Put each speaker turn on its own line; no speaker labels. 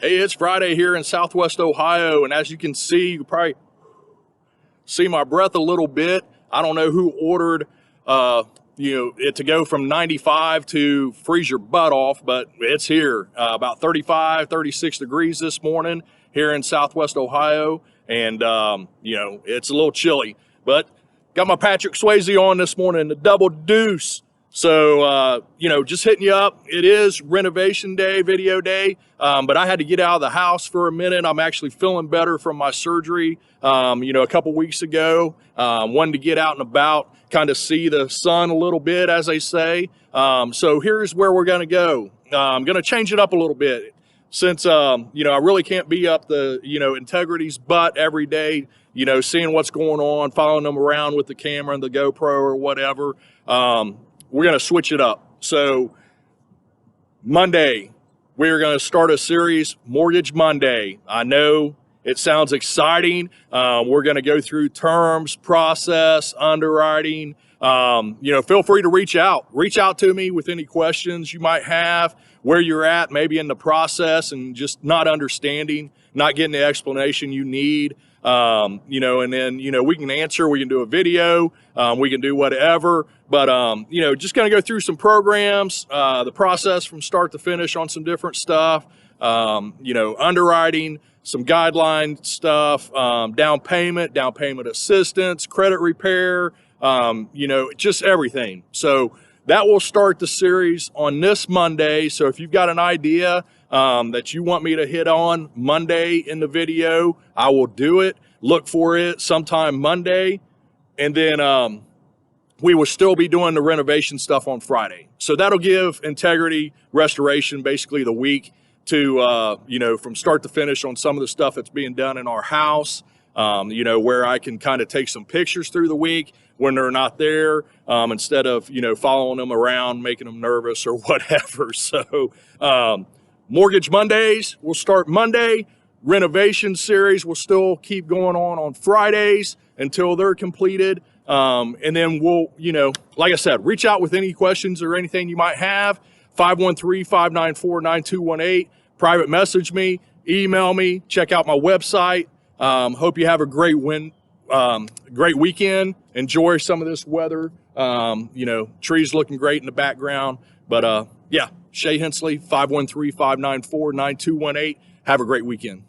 Hey, it's Friday here in Southwest Ohio, and as you can see, you probably see my breath a little bit. I don't know who ordered, it to go from 95 to freeze your butt off, but it's here. About 35, 36 degrees this morning here in Southwest Ohio, and it's a little chilly. But got my Patrick Swayze on this morning, the double deuce. So, just hitting you up. It is renovation day, video day, but I had to get out of the house for a minute. I'm actually feeling better from my surgery, a couple weeks ago. Wanted to get out and about, kind of see the sun a little bit, as they say. So here's where we're going to go. I'm going to change it up a little bit since, I really can't be up the, Integrity's butt every day, seeing what's going on, following them around with the camera and the GoPro or whatever. We're going to switch it up. So Monday, we're going to start a series, Mortgage Monday. I know it sounds exciting. We're going to go through terms, process, underwriting. Feel free to reach out. Reach out to me with any questions you might have, where you're at, maybe in the process and just not understanding, not getting the explanation you need. And then, we can answer, we can do a video, we can do whatever, but, just going to go through some programs, the process from start to finish on some different stuff, underwriting, some guideline stuff, down payment assistance, credit repair, just everything. So that will start the series on this Monday. So if you've got an idea that you want me to hit on Monday in the video, I will do it. Look for it sometime Monday. And then we will still be doing the renovation stuff on Friday. So that'll give Integrity Restoration basically the week to, from start to finish on some of the stuff that's being done in our house, where I can kind of take some pictures through the week when they're not there, instead of, following them around, making them nervous or whatever. So Mortgage Mondays will start Monday. Renovation series will still keep going on Fridays until they're completed. And then we'll, like I said, reach out with any questions or anything you might have. 513-594-9218. Private message me, email me, check out my website. Hope you have a great weekend. Enjoy some of this weather. Trees looking great in the background. But Shay Hensley, 513-594-9218. Have a great weekend.